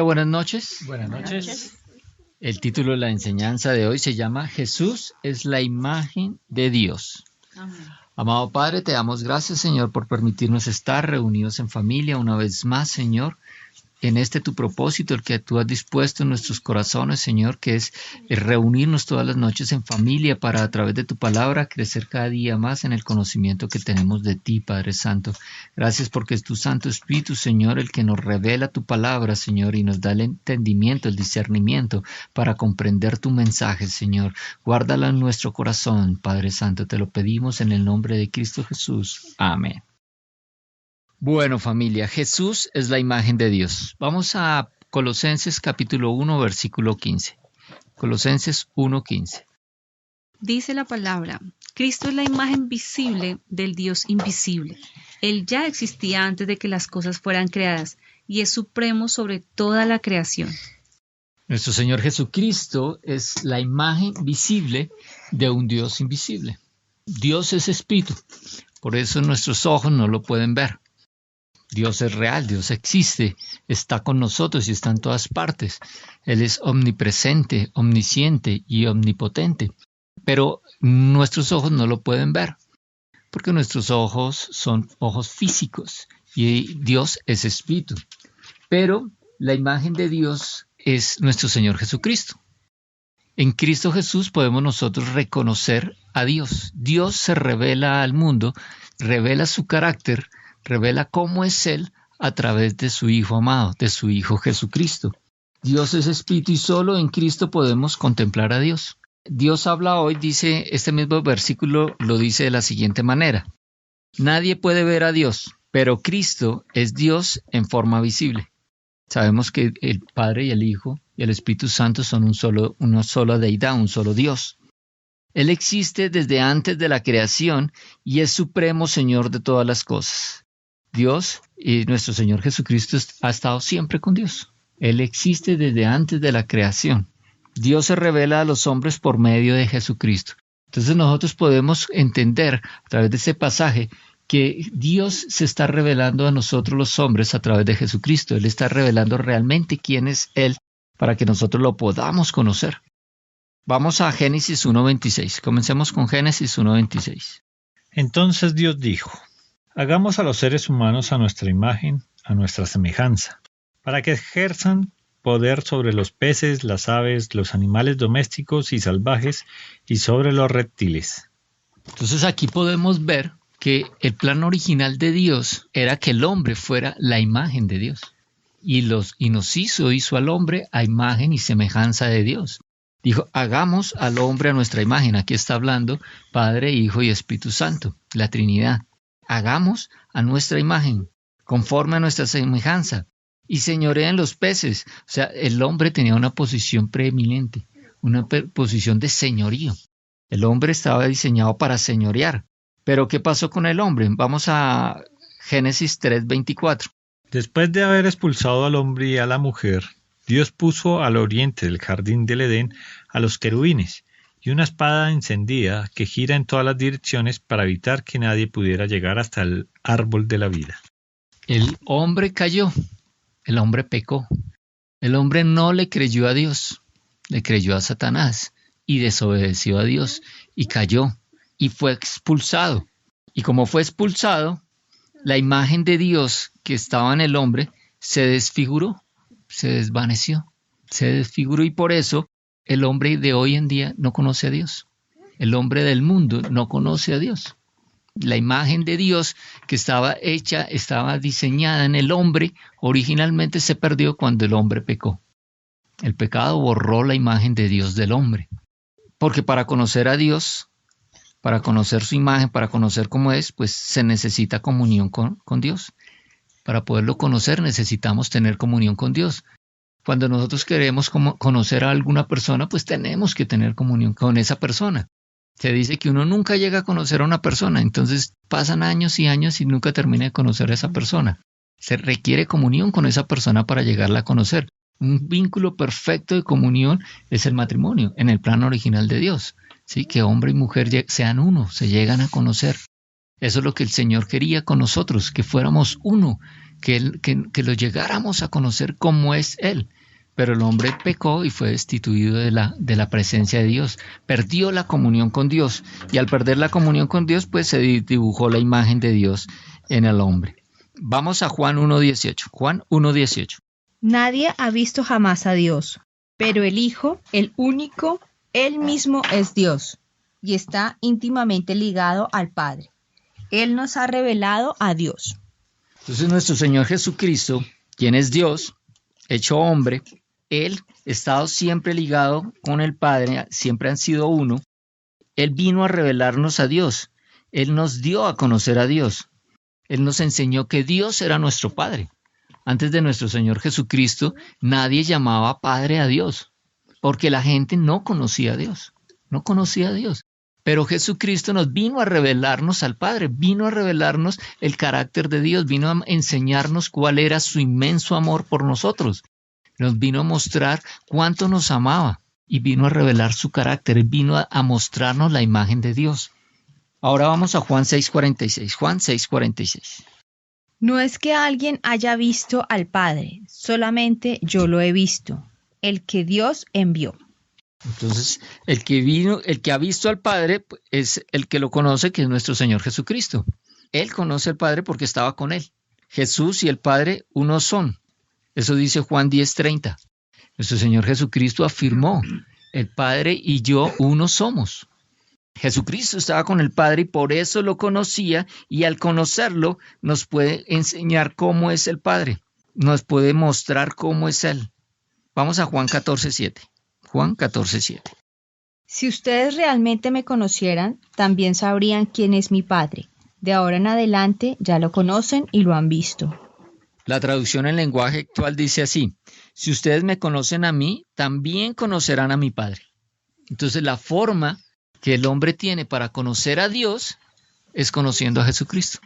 Buenas noches. Buenas noches. El título de la enseñanza de hoy se llama Jesús es la imagen de Dios. Amén. Amado Padre, te damos gracias, Señor, por permitirnos estar reunidos en familia una vez más, Señor, en tu propósito, el que tú has dispuesto en nuestros corazones, Señor, que es reunirnos todas las noches en familia para, a través de tu palabra, crecer cada día más en el conocimiento que tenemos de ti, Padre Santo. Gracias porque es tu Santo Espíritu, Señor, el que nos revela tu palabra, Señor, y nos da el entendimiento, el discernimiento para comprender tu mensaje, Señor. Guárdala en nuestro corazón, Padre Santo, te lo pedimos en el nombre de Cristo Jesús. Amén. Bueno, familia, Jesús es la imagen de Dios. Vamos a Colosenses capítulo 1, versículo 15. Colosenses 1:15. Dice la palabra, Cristo es la imagen visible del Dios invisible. Él ya existía antes de que las cosas fueran creadas y es supremo sobre toda la creación. Nuestro Señor Jesucristo es la imagen visible de un Dios invisible. Dios es espíritu, por eso nuestros ojos no lo pueden ver. Dios es real, Dios existe, está con nosotros y está en todas partes. Él es omnipresente, omnisciente y omnipotente. Pero nuestros ojos no lo pueden ver, porque nuestros ojos son ojos físicos y Dios es espíritu. Pero la imagen de Dios es nuestro Señor Jesucristo. En Cristo Jesús podemos nosotros reconocer a Dios. Dios se revela al mundo, revela su carácter, revela cómo es Él a través de su Hijo amado, de su Hijo Jesucristo. Dios es espíritu y solo en Cristo podemos contemplar a Dios. Dios habla hoy, dice, este mismo versículo lo dice de la siguiente manera. Nadie puede ver a Dios, pero Cristo es Dios en forma visible. Sabemos que el Padre y el Hijo y el Espíritu Santo son una sola deidad, un solo Dios. Él existe desde antes de la creación y es supremo Señor de todas las cosas. Dios y nuestro Señor Jesucristo ha estado siempre con Dios. Él existe desde antes de la creación. Dios se revela a los hombres por medio de Jesucristo. Entonces nosotros podemos entender a través de este pasaje que Dios se está revelando a nosotros los hombres a través de Jesucristo. Él está revelando realmente quién es Él para que nosotros lo podamos conocer. Vamos a Génesis 1:26. Comencemos con Génesis 1:26. Entonces Dios dijo, hagamos a los seres humanos a nuestra imagen, a nuestra semejanza, para que ejerzan poder sobre los peces, las aves, los animales domésticos y salvajes y sobre los reptiles. Entonces aquí podemos ver que el plan original de Dios era que el hombre fuera la imagen de Dios. Y nos hizo al hombre a imagen y semejanza de Dios. Dijo, hagamos al hombre a nuestra imagen. Aquí está hablando Padre, Hijo y Espíritu Santo, la Trinidad. Hagamos a nuestra imagen, conforme a nuestra semejanza, y señoreen los peces. O sea, el hombre tenía una posición preeminente, una posición de señorío. El hombre estaba diseñado para señorear. Pero ¿qué pasó con el hombre? Vamos a Génesis 3:24. Después de haber expulsado al hombre y a la mujer, Dios puso al oriente del jardín del Edén a los querubines y una espada encendida que gira en todas las direcciones para evitar que nadie pudiera llegar hasta el árbol de la vida. El hombre cayó, el hombre pecó. El hombre no le creyó a Dios, le creyó a Satanás y desobedeció a Dios y cayó y fue expulsado. Y como fue expulsado, la imagen de Dios que estaba en el hombre se desfiguró, se desvaneció, se desfiguró y por eso el hombre de hoy en día no conoce a Dios. El hombre del mundo no conoce a Dios. La imagen de Dios que estaba hecha, estaba diseñada en el hombre, originalmente se perdió cuando el hombre pecó. El pecado borró la imagen de Dios del hombre. Porque para conocer a Dios, para conocer su imagen, para conocer cómo es, pues se necesita comunión con Dios. Para poderlo conocer necesitamos tener comunión con Dios. Cuando nosotros queremos conocer a alguna persona, pues tenemos que tener comunión con esa persona. Se dice que uno nunca llega a conocer a una persona, entonces pasan años y años y nunca termina de conocer a esa persona. Se requiere comunión con esa persona para llegarla a conocer. Un vínculo perfecto de comunión es el matrimonio, en el plan original de Dios. ¿Sí? Que hombre y mujer sean uno, se llegan a conocer. Eso es lo que el Señor quería con nosotros, que fuéramos uno, que lo llegáramos a conocer como es Él. Pero el hombre pecó y fue destituido de la presencia de Dios. Perdió la comunión con Dios. Y al perder la comunión con Dios, pues se dibujó la imagen de Dios en el hombre. Vamos a Juan 1.18. Juan 1.18. Nadie ha visto jamás a Dios, pero el Hijo, el único, Él mismo es Dios y está íntimamente ligado al Padre. Él nos ha revelado a Dios. Entonces nuestro Señor Jesucristo, quien es Dios, hecho hombre, Él, estado siempre ligado con el Padre, siempre han sido uno. Él vino a revelarnos a Dios. Él nos dio a conocer a Dios. Él nos enseñó que Dios era nuestro Padre. Antes de nuestro Señor Jesucristo, nadie llamaba Padre a Dios, porque la gente no conocía a Dios. No conocía a Dios. Pero Jesucristo nos vino a revelarnos al Padre, vino a revelarnos el carácter de Dios, vino a enseñarnos cuál era su inmenso amor por nosotros. Nos vino a mostrar cuánto nos amaba y vino a revelar su carácter, vino a mostrarnos la imagen de Dios. Ahora vamos a Juan 6.46. Juan 6.46. No es que alguien haya visto al Padre, solamente yo lo he visto, el que Dios envió. Entonces, el que ha visto al Padre es el que lo conoce, que es nuestro Señor Jesucristo. Él conoce al Padre porque estaba con Él. Jesús y el Padre uno son. Eso dice Juan 10.30. Nuestro Señor Jesucristo afirmó, el Padre y yo uno somos. Jesucristo estaba con el Padre y por eso lo conocía, y al conocerlo nos puede enseñar cómo es el Padre. Nos puede mostrar cómo es Él. Vamos a Juan 14.7. Juan 14.7. Si ustedes realmente me conocieran, también sabrían quién es mi Padre. De ahora en adelante ya lo conocen y lo han visto. La traducción en lenguaje actual dice así: si ustedes me conocen a mí, también conocerán a mi Padre. Entonces la forma que el hombre tiene para conocer a Dios es conociendo a Jesucristo.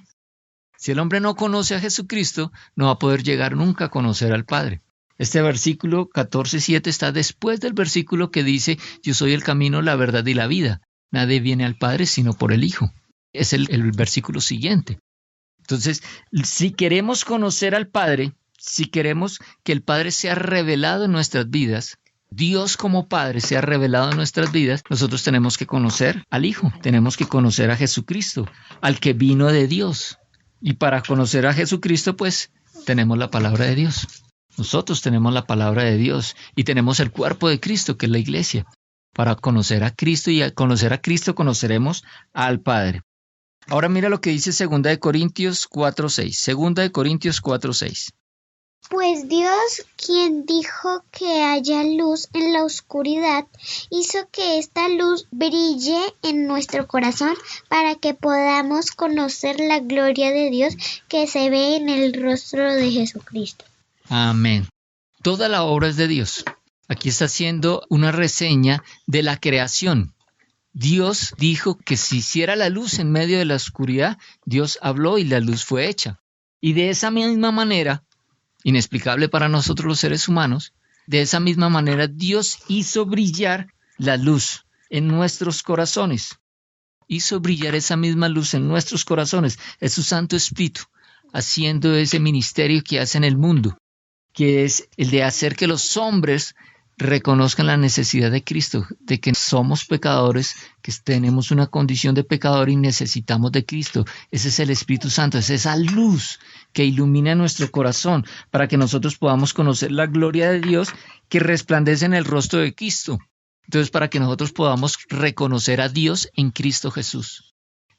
Si el hombre no conoce a Jesucristo, no va a poder llegar nunca a conocer al Padre. Este versículo 14.7 está después del versículo que dice: yo soy el camino, la verdad y la vida. Nadie viene al Padre sino por el Hijo. Es el versículo siguiente. Entonces, si queremos conocer al Padre, si queremos que el Padre sea revelado en nuestras vidas, Dios como Padre sea revelado en nuestras vidas, nosotros tenemos que conocer al Hijo, tenemos que conocer a Jesucristo, al que vino de Dios. Y para conocer a Jesucristo, pues, tenemos la palabra de Dios. Nosotros tenemos la palabra de Dios y tenemos el cuerpo de Cristo, que es la iglesia. Para conocer a Cristo, y al conocer a Cristo conoceremos al Padre. Ahora mira lo que dice 2 Corintios 4.6. 2 Corintios 4.6. Pues Dios, quien dijo que haya luz en la oscuridad, hizo que esta luz brille en nuestro corazón para que podamos conocer la gloria de Dios que se ve en el rostro de Jesucristo. Amén. Toda la obra es de Dios. Aquí está haciendo una reseña de la creación. Dios dijo que se hiciera la luz en medio de la oscuridad. Dios habló y la luz fue hecha. Y de esa misma manera, inexplicable para nosotros los seres humanos, de esa misma manera Dios hizo brillar la luz en nuestros corazones. Hizo brillar esa misma luz en nuestros corazones. Es su Santo Espíritu haciendo ese ministerio que hace en el mundo, que es el de hacer que los hombres reconozcan la necesidad de Cristo, de que somos pecadores, que tenemos una condición de pecador y necesitamos de Cristo. Ese es el Espíritu Santo, es esa luz que ilumina nuestro corazón para que nosotros podamos conocer la gloria de Dios que resplandece en el rostro de Cristo. Entonces, para que nosotros podamos reconocer a Dios en Cristo Jesús.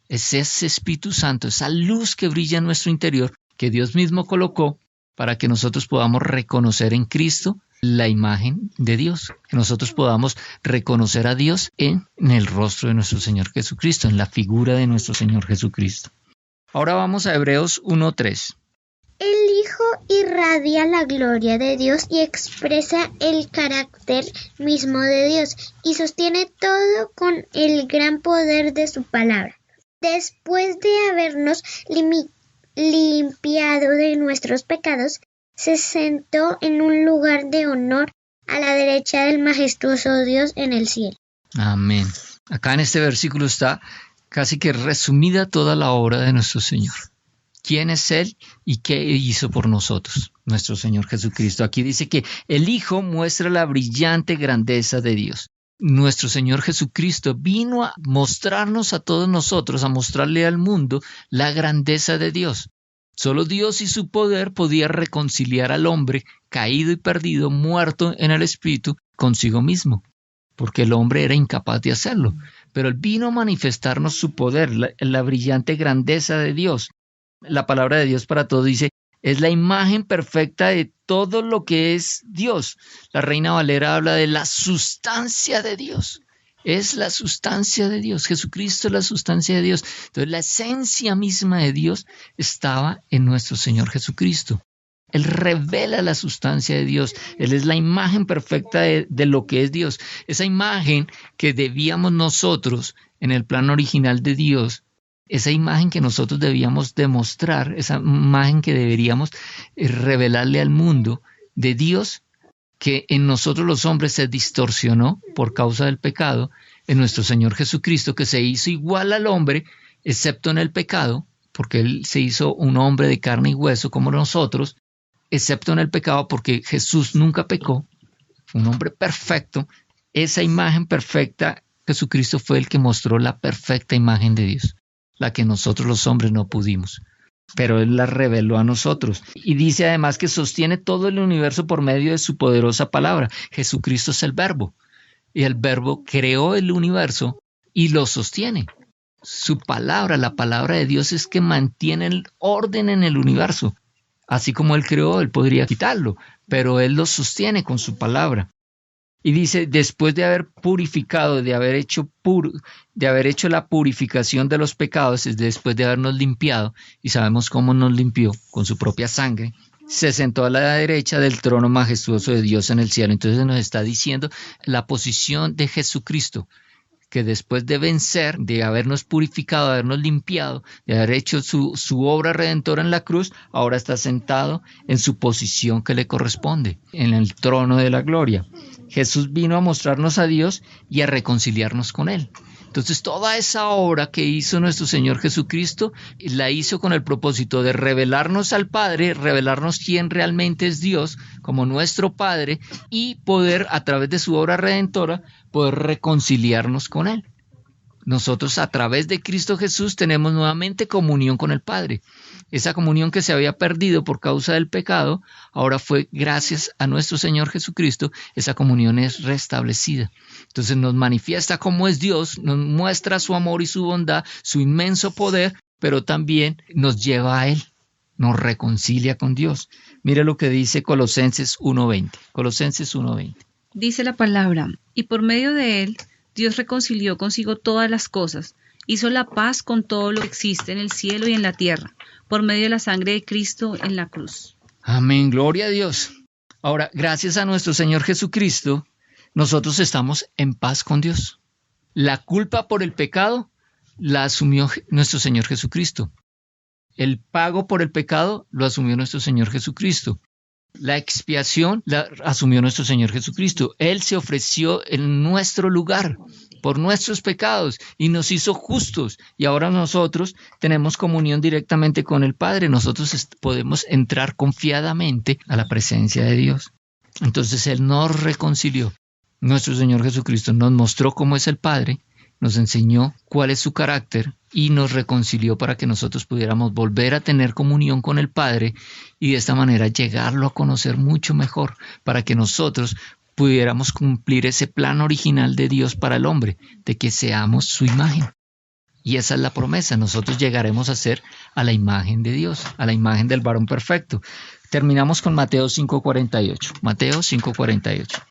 Es ese Espíritu Santo, esa luz que brilla en nuestro interior, que Dios mismo colocó para que nosotros podamos reconocer en Cristo la imagen de Dios, que nosotros podamos reconocer a Dios en el rostro de nuestro Señor Jesucristo, en la figura de nuestro Señor Jesucristo. Ahora vamos a Hebreos 1:3. El Hijo irradia la gloria de Dios y expresa el carácter mismo de Dios y sostiene todo con el gran poder de su palabra. Después de habernos limpiado de nuestros pecados, se sentó en un lugar de honor a la derecha del majestuoso Dios en el cielo. Amén. Acá en este versículo está casi que resumida toda la obra de nuestro Señor. quién es Él y qué hizo por nosotros, nuestro Señor Jesucristo. Aquí dice que el Hijo muestra la brillante grandeza de Dios. Nuestro Señor Jesucristo vino a mostrarnos a todos nosotros, a mostrarle al mundo la grandeza de Dios. Solo Dios y su poder podía reconciliar al hombre caído y perdido, muerto en el espíritu, consigo mismo, porque el hombre era incapaz de hacerlo. Pero Él vino a manifestarnos su poder, la brillante grandeza de Dios. La palabra de Dios para todos dice, es la imagen perfecta de todo lo que es Dios. La Reina Valera habla de la sustancia de Dios. Es la sustancia de Dios. Jesucristo es la sustancia de Dios. Entonces la esencia misma de Dios estaba en nuestro Señor Jesucristo. Él revela la sustancia de Dios. Él es la imagen perfecta de lo que es Dios. Esa imagen que debíamos nosotros, en el plan original de Dios, esa imagen que nosotros debíamos demostrar, esa imagen que deberíamos revelarle al mundo de Dios, que en nosotros los hombres se distorsionó por causa del pecado, en nuestro Señor Jesucristo, que se hizo igual al hombre, excepto en el pecado, porque Él se hizo un hombre de carne y hueso como nosotros, excepto en el pecado, porque Jesús nunca pecó, fue un hombre perfecto. Esa imagen perfecta, Jesucristo fue el que mostró la perfecta imagen de Dios, la que nosotros los hombres no pudimos. Pero Él la reveló a nosotros. Y dice además que sostiene todo el universo por medio de su poderosa palabra. Jesucristo es el Verbo. Y el Verbo creó el universo y lo sostiene. Su palabra, la palabra de Dios, es que mantiene el orden en el universo. Así como Él creó, Él podría quitarlo, pero Él lo sostiene con su palabra. Y dice, después de haber purificado, de haber hecho la purificación de los pecados, es después de habernos limpiado, y sabemos cómo nos limpió, con su propia sangre, se sentó a la derecha del trono majestuoso de Dios en el cielo. Entonces nos está diciendo la posición de Jesucristo, que después de vencer, de habernos purificado, de habernos limpiado, de haber hecho su obra redentora en la cruz, ahora está sentado en su posición que le corresponde, en el trono de la gloria. Jesús vino a mostrarnos a Dios y a reconciliarnos con Él. Entonces toda esa obra que hizo nuestro Señor Jesucristo, la hizo con el propósito de revelarnos al Padre, revelarnos quién realmente es Dios como nuestro Padre y poder, a través de su obra redentora, poder reconciliarnos con Él. Nosotros a través de Cristo Jesús tenemos nuevamente comunión con el Padre. Esa comunión que se había perdido por causa del pecado, ahora fue gracias a nuestro Señor Jesucristo, esa comunión es restablecida. Entonces nos manifiesta cómo es Dios, nos muestra su amor y su bondad, su inmenso poder, pero también nos lleva a Él, nos reconcilia con Dios. Mire lo que dice Colosenses 1:20. Colosenses 1:20. Dice la palabra, y por medio de Él, Dios reconcilió consigo todas las cosas, hizo la paz con todo lo que existe en el cielo y en la tierra, por medio de la sangre de Cristo en la cruz. Amén, gloria a Dios. Ahora, gracias a nuestro Señor Jesucristo, nosotros estamos en paz con Dios. La culpa por el pecado la asumió nuestro Señor Jesucristo. El pago por el pecado lo asumió nuestro Señor Jesucristo. La expiación la asumió nuestro Señor Jesucristo. Él se ofreció en nuestro lugar por nuestros pecados y nos hizo justos. Y ahora nosotros tenemos comunión directamente con el Padre. Nosotros podemos entrar confiadamente a la presencia de Dios. Entonces Él nos reconcilió. Nuestro Señor Jesucristo nos mostró cómo es el Padre, nos enseñó cuál es su carácter y nos reconcilió para que nosotros pudiéramos volver a tener comunión con el Padre y de esta manera llegarlo a conocer mucho mejor, para que nosotros pudiéramos cumplir ese plan original de Dios para el hombre, de que seamos su imagen. Y esa es la promesa, nosotros llegaremos a ser a la imagen de Dios, a la imagen del varón perfecto. Terminamos con Mateo 5:48. Mateo 5:48.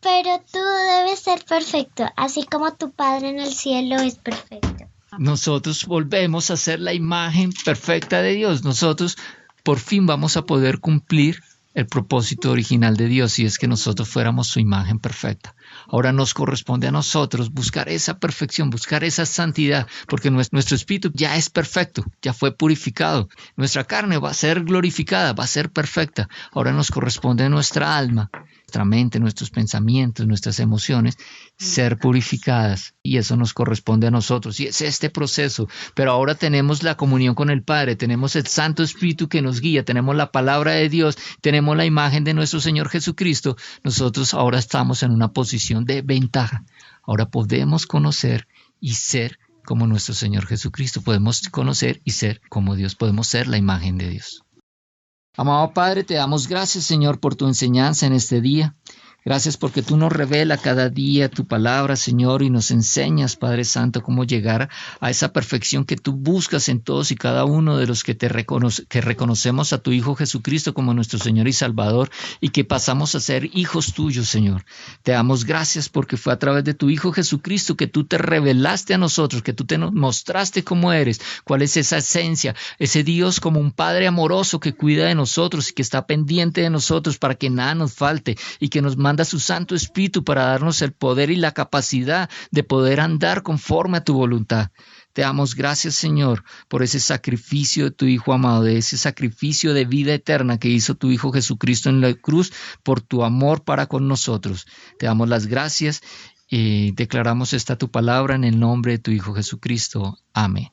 Pero tú debes ser perfecto, así como tu Padre en el cielo es perfecto. Nosotros volvemos a ser la imagen perfecta de Dios. Nosotros por fin vamos a poder cumplir el propósito original de Dios, y es que nosotros fuéramos su imagen perfecta. Ahora nos corresponde a nosotros buscar esa perfección, buscar esa santidad, porque nuestro espíritu ya es perfecto, ya fue purificado. Nuestra carne va a ser glorificada, va a ser perfecta. Ahora nos corresponde a nuestra alma nuestra mente, nuestros pensamientos, nuestras emociones, ser purificadas. Y eso nos corresponde a nosotros. Y es este proceso. Pero ahora tenemos la comunión con el Padre, tenemos el Santo Espíritu que nos guía, tenemos la palabra de Dios, tenemos la imagen de nuestro Señor Jesucristo. Nosotros ahora estamos en una posición de ventaja. Ahora podemos conocer y ser como nuestro Señor Jesucristo. Podemos conocer y ser como Dios. Podemos ser la imagen de Dios. Amado Padre, te damos gracias, Señor, por tu enseñanza en este día. Gracias porque tú nos revelas cada día tu palabra, Señor, y nos enseñas, Padre Santo, cómo llegar a esa perfección que tú buscas en todos y cada uno de los que que reconocemos a tu Hijo Jesucristo como nuestro Señor y Salvador y que pasamos a ser hijos tuyos, Señor. Te damos gracias porque fue a través de tu Hijo Jesucristo que tú te revelaste a nosotros, que tú te mostraste cómo eres, cuál es esa esencia, ese Dios como un Padre amoroso que cuida de nosotros y que está pendiente de nosotros para que nada nos falte y que nos manda su Santo Espíritu para darnos el poder y la capacidad de poder andar conforme a tu voluntad. Te damos gracias, Señor, por ese sacrificio de tu Hijo amado, de ese sacrificio de vida eterna que hizo tu Hijo Jesucristo en la cruz por tu amor para con nosotros. Te damos las gracias y declaramos esta tu palabra en el nombre de tu Hijo Jesucristo. Amén.